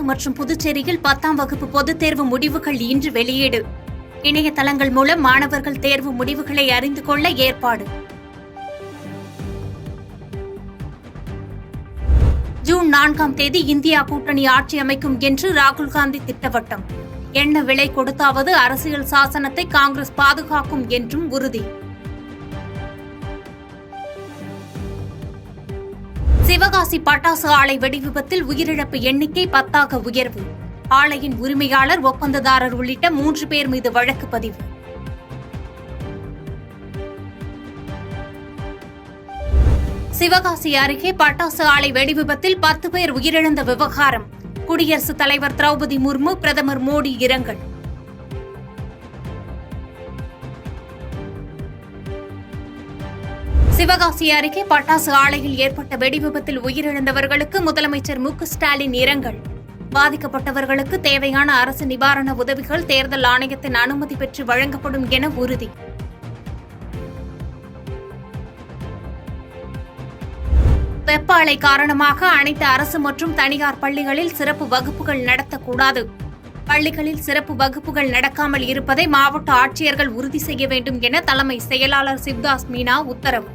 மற்றும் புதுச்சேரியில் 10ஆம் வகுப்பு பொதுத் தேர்வு முடிவுகள் இன்று வெளியீடு. இணையதளங்கள் மூலம் மாணவர்கள் தேர்வு முடிவுகளை அறிந்து கொள்ள ஏற்பாடு. ஜூன் 4ஆம் தேதி இந்தியா கூட்டணி ஆட்சி அமைக்கும் என்று ராகுல் காந்தி திட்டவட்டம். என்ன விலை கொடுத்தாவது அரசியல் சாசனத்தை காங்கிரஸ் பாதுகாக்கும் என்றும் உறுதி. சிவகாசி பட்டாசு ஆலை வெடிவிபத்தில் உயிரிழப்பு எண்ணிக்கை 10ஆக உயர்வு. ஆலையின் உரிமையாளர், ஒப்பந்ததாரர் உள்ளிட்ட 3 பேர் மீது வழக்கு பதிவு. சிவகாசி அருகே பட்டாசு ஆலை வெடிவிபத்தில் 10 பேர் உயிரிழந்த விவகாரம். குடியரசுத் தலைவர் திரௌபதி முர்மு, பிரதமர் மோடி இரங்கல். சிவகாசி அருகே பட்டாசு ஆலையில் ஏற்பட்ட வெடிவிபத்தில் உயிரிழந்தவர்களுக்கு முதலமைச்சர் மு க ஸ்டாலின் இரங்கல். பாதிக்கப்பட்டவர்களுக்கு தேவையான அரசு நிவாரண உதவிகள் தேர்தல் ஆணையத்தின் அனுமதி பெற்று வழங்கப்படும் என உறுதி. வெப்ப அலை காரணமாக அனைத்து அரசு மற்றும் தனியார் பள்ளிகளில் சிறப்பு வகுப்புகள் நடத்தக்கூடாது. பள்ளிகளில் சிறப்பு வகுப்புகள் நடக்காமல் இருப்பதை மாவட்ட ஆட்சியர்கள் உறுதி செய்ய வேண்டும் என தலைமை செயலாளர் சிவ்தாஸ் மீனா உத்தரவு.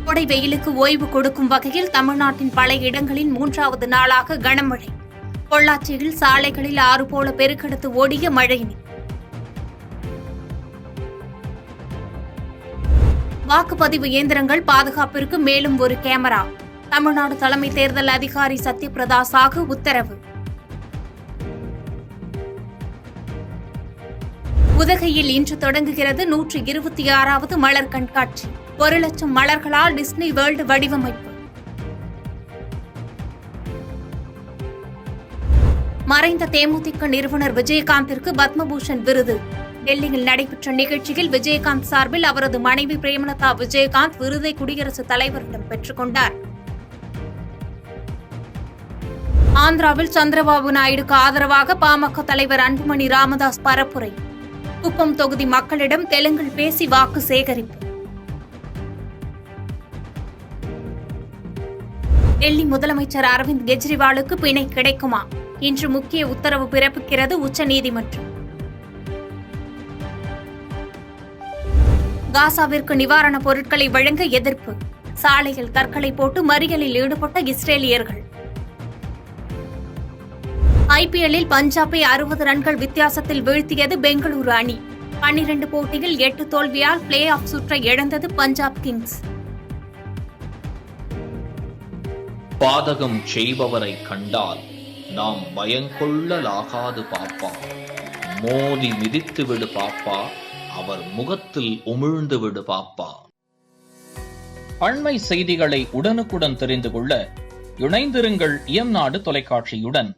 கோடை வெயிலுக்கு ஓய்வு கொடுக்கும் வகையில் தமிழ்நாட்டின் பல இடங்களில் 3வது நாளாக கனமழை. பொள்ளாச்சியில் சாலைகளில் ஆறு போல பெருக்கெடுத்து ஓடிய மழைநீர். வாக்குப்பதிவு இயந்திரங்கள் பாதுகாப்பிற்கு மேலும் ஒரு கேமரா. தமிழ்நாடு தலைமை தேர்தல் அதிகாரி சத்யபிரதா சாஹூ உத்தரவு. உதகையில் இன்று தொடங்குகிறது 126வது மலர் கண்காட்சி. 1 லட்சம் மலர்களால் டிஸ்னி வேர்ல்டு வடிவமைப்பு. மறைந்த தேமுதிக நிறுவனர் விஜயகாந்திற்கு பத்மபூஷன் விருது. டெல்லியில் நடைபெற்ற நிகழ்ச்சியில் விஜயகாந்த் சார்பில் அவரது மனைவி பிரேமலதா விஜயகாந்த் விருதை குடியரசுத் தலைவரிடம் பெற்றுக் கொண்டார். ஆந்திராவில் சந்திரபாபு நாயுடுக்கு ஆதரவாக பாமக தலைவர் அன்புமணி ராமதாஸ் பரப்புரை. குப்பம் தொகுதி மக்களிடம் தெலுங்கில் பேசி வாக்கு சேகரிப்பு. டெல்லி முதலமைச்சர் அரவிந்த் கெஜ்ரிவாலுக்கு பிணை கிடைக்குமா? இன்று முக்கிய உத்தரவு பிறப்பிக்கிறது உச்சநீதிமன்றம். காசாவிற்கு நிவாரணப் பொருட்களை வழங்க எதிர்ப்பு. சாலையில் கற்களை போட்டு மறியலில் ஈடுபட்ட இஸ்ரேலியர்கள். ஐபிஎல்லில் பஞ்சாபை 60 ரன்கள் வித்தியாசத்தில் வீழ்த்தியது பெங்களூரு அணி. 12 போட்டியில் 8 தோல்வியால் பிளே ஆஃப் சுற்றை இழந்தது பஞ்சாப் கிங்ஸ். பாதகம் செய்பவரை கண்டால் நாம் பயங்கொள்ளலாகாது பாப்பா. மோதி மிதித்து விடு பாப்பா, அவர் முகத்தில் உமிழ்ந்து விடு பாப்பா. அண்மை செய்திகளை உடனுக்குடன் தெரிந்து கொள்ள இணைந்திருங்கள் இயம்நாடு தொலைக்காட்சியுடன்.